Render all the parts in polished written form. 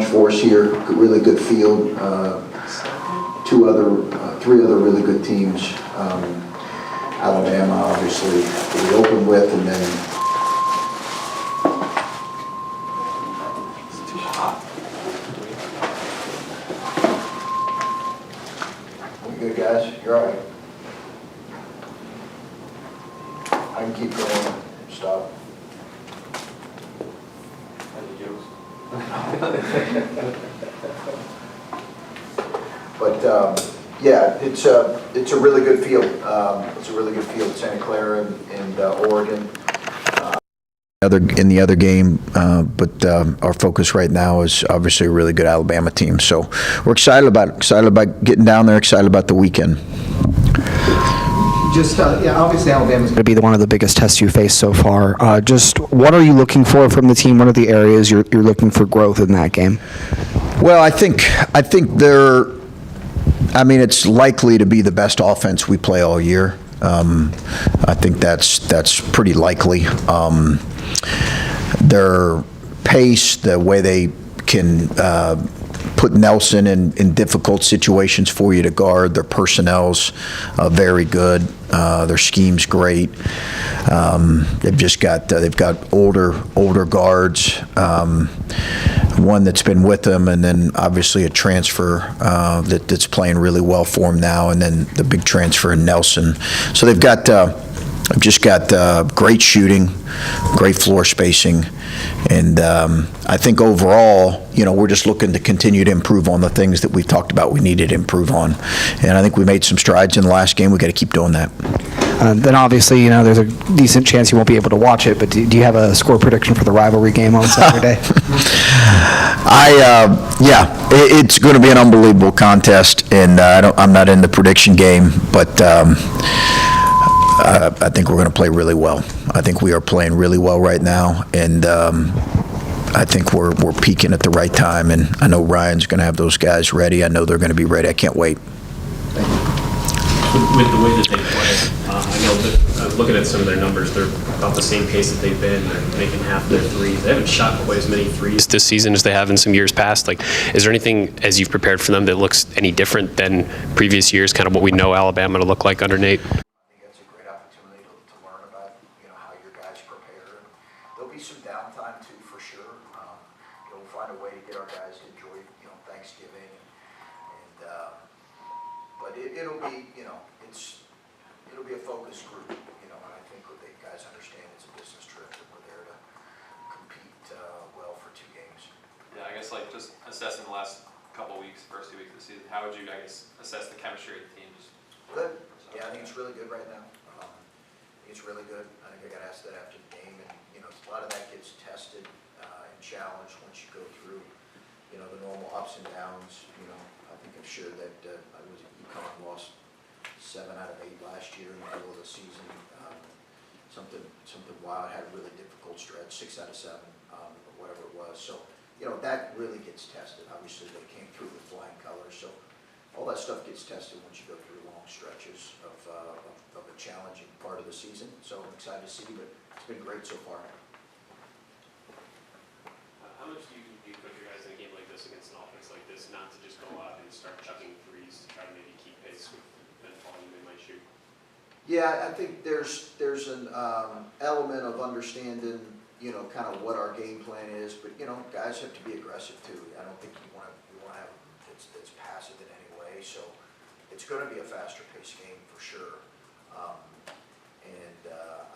challenge for us here. Really good field. Three other really good teams. Alabama, obviously, we opened with, and then it's too hot. We good, guys? You're all right. I can keep going. Stop. Any jokes? But yeah, it's a really good field. It's a really good field, Santa Clara and Oregon. In the other game, but our focus right now is obviously a really good Alabama team. So we're excited about getting down there. Excited about the weekend. Just, yeah, obviously Alabama's going to be one of the biggest tests you faced so far. Just what are you looking for from the team? What are the areas you're looking for growth in that game? Well, I think it's likely to be the best offense we play all year. I think that's pretty likely. Their pace, the way they can put Nelson in difficult situations for you to guard. Their personnel's very good. Their scheme's great. They've got older guards. One that's been with them, and then obviously a transfer that's playing really well for them now, and then the big transfer in Nelson. So they've just got great shooting, great floor spacing, and I think overall, we're just looking to continue to improve on the things that we've talked about we needed to improve on. And I think we made some strides in the last game. We got to keep doing that. Then obviously, there's a decent chance you won't be able to watch it, but do you have a score prediction for the rivalry game on Saturday? It's going to be an unbelievable contest, and I'm not in the prediction game, but I think we're going to play really well. I think we are playing really well right now, and I think we're peaking at the right time, and I know Ryan's going to have those guys ready. I know they're going to be ready. I can't wait. With the way that they play, I know that looking at some of their numbers, they're about the same pace that they've been. They're making half their threes. They haven't shot quite as many threes this season as they have in some years past. Is there anything, as you've prepared for them, that looks any different than previous years, kind of what we know Alabama to look like under Nate? I think that's a great opportunity to learn about, how your guys prepare. There'll be some downtime too, for sure. We'll find a way to get our guys to enjoy, Thanksgiving, but it'll be, it'll be a focus group, and I think what the guys understand it's a business trip, and we're there to compete well for 2 games. Yeah, I guess just assessing the last couple weeks, first 2 weeks of the season, how would you, assess the chemistry of the team? Good. Yeah, I think it's really good right now. I think it's really good. I think I got asked that after the game, and a lot of that gets tested and challenged once you go through, the normal ups and downs. I think I'm sure that I was UConn lost 7 out of 8 last year in the middle of the season. Something wild. Had a really difficult stretch, 6 out of 7, or whatever it was. So that really gets tested. Obviously, they came through with flying colors. So all that stuff gets tested once you go through long stretches of a challenging part of the season. So I'm excited to see, but it's been great so far. How much do you put your guys in a game like this against an offense like this, not to just go out and start chucking threes to try to maybe keep pace with the volume they might shoot? Yeah, I think there's an element of understanding, kind of what our game plan is, but guys have to be aggressive too. I don't think you want to have it's passive in any way. So it's going to be a faster paced game for sure, and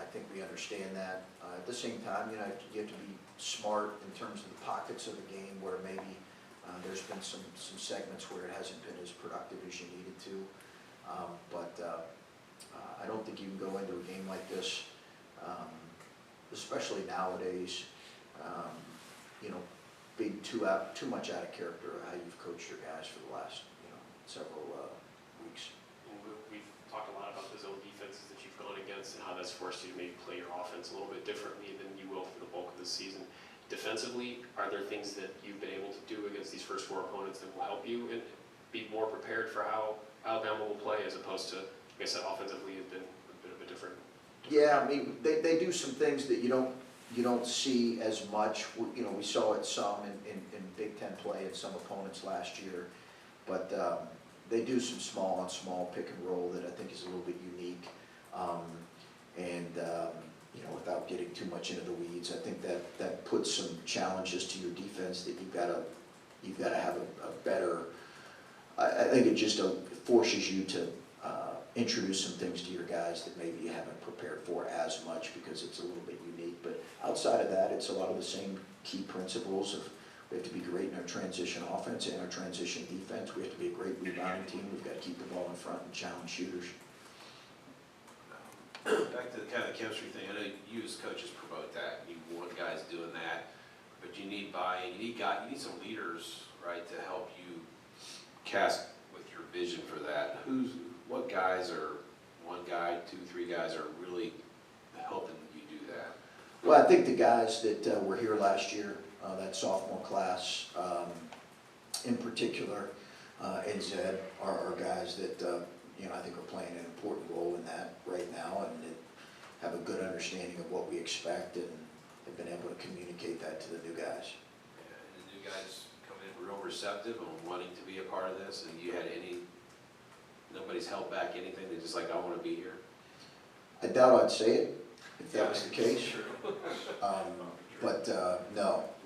I think we understand that. At the same time, you have to be smart in terms of the pockets of the game where maybe there's been some segments where it hasn't been as productive as you needed to, but I don't think you can go into a game like this, especially nowadays, being too much out of character of how you've coached your guys for the last several weeks. And we've talked a lot about the zone defenses that you've gone against and how that's forced you to maybe play your offense a little bit differently than you will for the bulk of the season. Defensively, are there things that you've been able to do against these first 4 opponents that will help you and be more prepared for how Alabama will play, as opposed to, I guess, that offensively has been a bit of a different. Yeah, I mean, they do some things that you don't you don't see as much, you know, we saw it some in Big Ten play and some opponents last year, but they do some small on small pick and roll that I think is a little bit unique. You know, without getting too much into the weeds, I think that puts some challenges to your defense that you've got to have a better. I think it just forces you to introduce some things to your guys that maybe you haven't prepared for as much because it's a little bit unique. But outside of that, it's a lot of the same key principles of we have to be great in our transition offense and our transition defense. We have to be a great rebounding team. We've got to keep the ball in front and challenge shooters. Back to the kind of the chemistry thing, I know you as coaches promote that, you want guys doing that, but you need buy-in, you need some leaders, right, to help you cast with your vision for that. What guys are, one guy, 2, 3 guys are really helping you do that? Well, I think the guys that were here last year, that sophomore class in particular, and Zed are guys that you know, I think are playing an important role in that right now, and that have a good understanding of what we expect, and have been able to communicate that to the new guys. Yeah, and the new guys come in real receptive and wanting to be a part of this, and you had nobody's held back anything, they're just like, I want to be here. I doubt I'd say it if that was the case. True.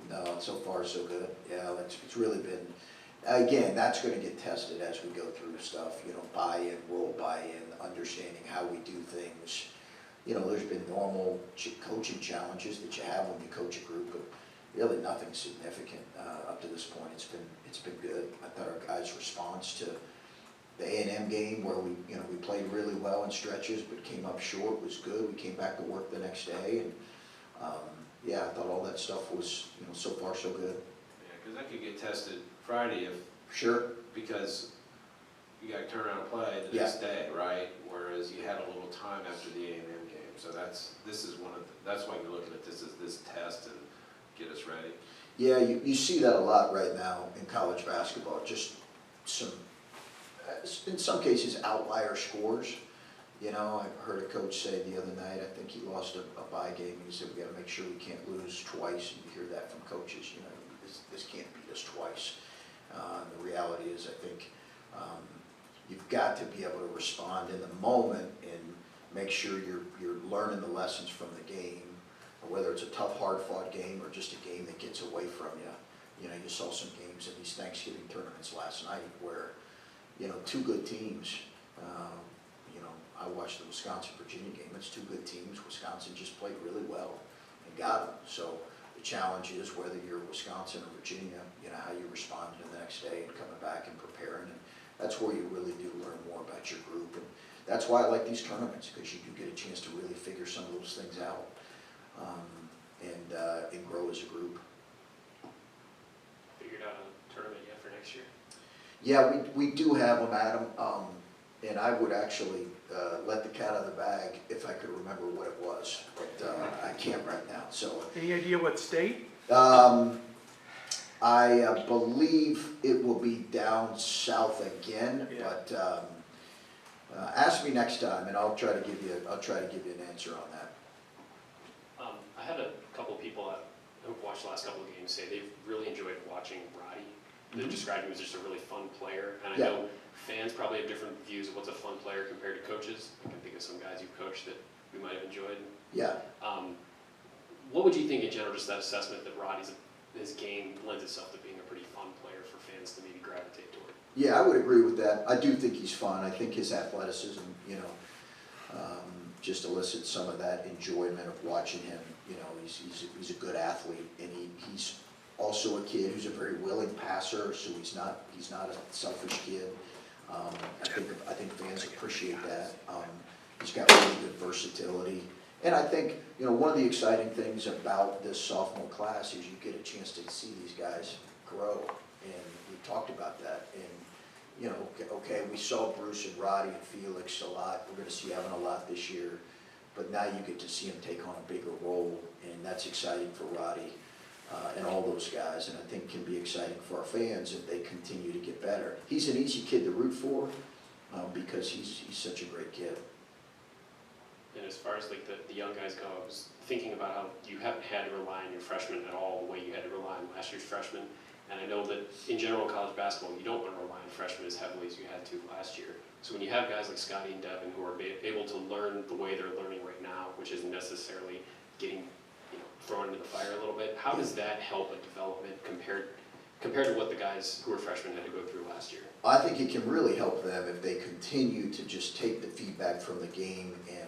No, so far so good. Yeah, it's really been, again, that's going to get tested as we go through stuff, you know, buy-in, role buy-in, understanding how we do things. You know, there's been normal coaching challenges that you have when you coach a group, but really nothing significant up to this point. It's been good. I thought our guys' response to the A&M game where we played really well in stretches but came up short was good. We came back to work the next day, and yeah, I thought all that stuff was, you know, so far so good. Yeah, because that could get tested Friday if. Sure. Because you got to turn around and play the next day, right? Whereas you had a little time after the A&M game. So that's why you're looking at this as this test and get us ready. Yeah, you see that a lot right now in college basketball. Just some, in some cases, outlier scores. You know, I heard a coach say the other night, I think he lost a bye game, and he said, we got to make sure we can't lose twice. And you hear that from coaches, you know, this can't beat us twice. The reality is, I think you've got to be able to respond in the moment and make sure you're learning the lessons from the game, whether it's a tough, hard-fought game or just a game that gets away from you. You know, you saw some games in these Thanksgiving tournaments last night where, you know, two good teams, you know, I watched the Wisconsin-Virginia game. It's two good teams. Wisconsin just played really well and got them. So the challenge is whether you're Wisconsin or Virginia, you know, how you respond to the next day and coming back and preparing. And that's where you really do learn more about your group. And that's why I like these tournaments, because you do get a chance to really figure some of those things out and grow as a group. Figured out a tournament yet for next year? Yeah, we do have them, Adam, and I would actually let the cat out of the bag if I could remember what it was, but I can't right now. So Any idea what state? I believe it will be down south again, Yeah. but ask me next time, and I'll try to give you an answer on that. I had a couple of people who've watched the last couple of games say they've really enjoyed watching Roddy. They described him as just a really fun player, and I know fans probably have different views of what's a fun player compared to coaches. I can think of some guys you've coached that we might have enjoyed. Yeah. What would you think in general, just that assessment that his game lends itself to being a pretty fun player for fans to maybe gravitate toward? Yeah, I would agree with that. I do think he's fun. I think his athleticism, you know, just elicits some of that enjoyment of watching him. You know, he's a good athlete, and he's also a kid who's a very willing passer. So he's not a selfish kid. I think fans appreciate that. He's got really good versatility. And I think, you know, one of the exciting things about this sophomore class is you get a chance to see these guys grow. And we talked about that. And, you know, okay, we saw Bruce and Roddy and Felix a lot. We're going to see Evan a lot this year. But now you get to see him take on a bigger role. And that's exciting for Roddy and all those guys. And I think can be exciting for our fans if they continue to get better. He's an easy kid to root for because he's such a great kid. And as far as like the young guys go, I was thinking about how you haven't had to rely on your freshmen at all the way you had to rely on last year's freshmen. And I know that in general college basketball, you don't want to rely on freshmen as heavily as you had to last year. So when you have guys like Scotty and Devin who are able to learn the way they're learning right now, which isn't necessarily getting thrown into the fire a little bit, how does that help a development compared to what the guys who were freshmen had to go through last year? I think it can really help them if they continue to just take the feedback from the game and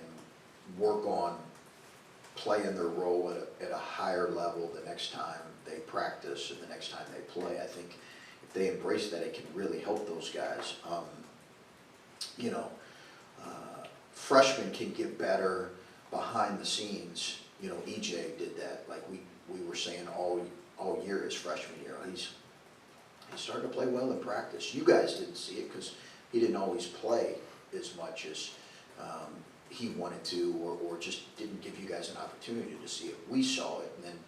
work on playing their role at a higher level the next time they practice and the next time they play. I think if they embrace that, it can really help those guys. Freshmen can get better behind the scenes. EJ did that, like we were saying all year his freshman year. He started to play well in practice. You guys didn't see it because he didn't always play as much as he wanted to, or just didn't give you guys an opportunity to see it. We saw it, and then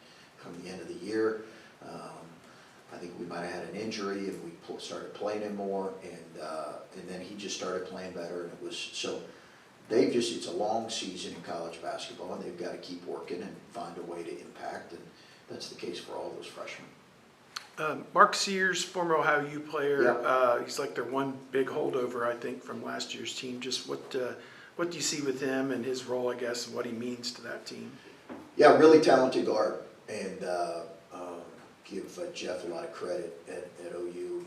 come the end of the year, I think we might have had an injury, and we started playing him more, and then he just started playing better, and it was so. It's a long season in college basketball, and they've got to keep working and find a way to impact, and that's the case for all those freshmen. Mark Sears, former Ohio U player, Yep. He's like their one big holdover, I think, from last year's team. Just what do you see with him and his role, I guess, and what he means to that team? Yeah, really talented guard, and give Jeff a lot of credit at OU.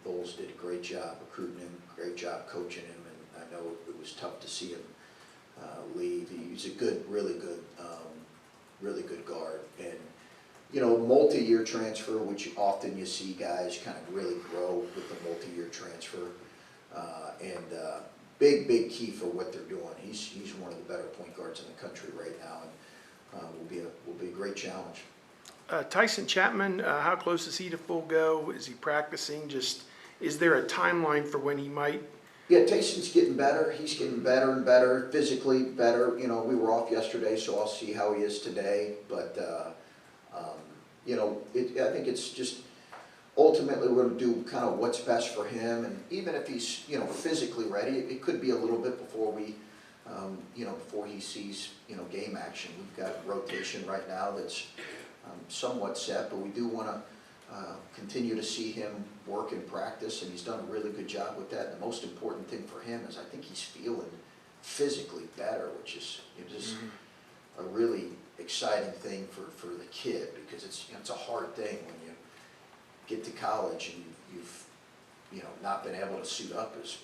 Bowles did a great job recruiting him, great job coaching him, and I know it was tough to see him leave. He's a really good guard, and multi-year transfer, which often you see guys kind of really grow with the multi-year transfer, and big key for what they're doing. He's one of the better point guards in the country right now, and will be a great challenge. Tyson Chapman, how close is he to full go? Is he practicing? Is there a timeline for when he might? Yeah, Tyson's getting better. He's getting better and better, physically better. We were off yesterday, so I'll see how he is today. But, I think it's just ultimately we're going to do kind of what's best for him. And even if he's, physically ready, it could be a little bit before before he sees, game action. We've got rotation right now that's somewhat set, but we do want to continue to see him work in practice, and he's done a really good job with that. The most important thing for him is I think he's feeling physically better, which is just a really exciting thing for the kid, because it's a hard thing when you get to college and you've not been able to suit up as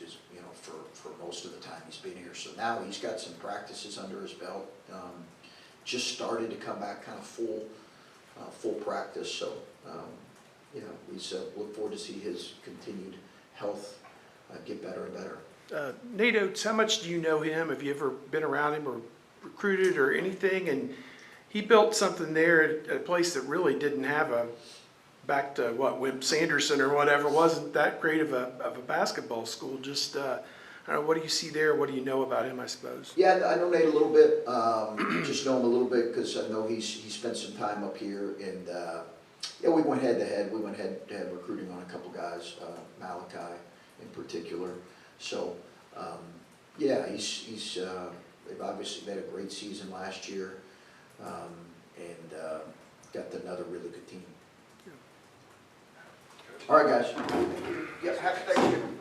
for most of the time he's been here. So now he's got some practices under his belt. Just started to come back kind of full practice. So we look forward to see his continued health get better and better. Nate Oates, how much do you know him? Have you ever been around him or recruited or anything? And he built something there at a place that really didn't have back to Wimp Sanderson or whatever, wasn't that great of a basketball school. Just, I don't know, what do you see there? What do you know about him, I suppose? Yeah, I know Nate a little bit. Just know him a little bit because I know he spent some time up here, and we went head to head. We went head to head recruiting on a couple guys, Malachi in particular. So he's they've obviously made a great season last year, and got another really good team. All right, guys. Yeah, happy Thanksgiving.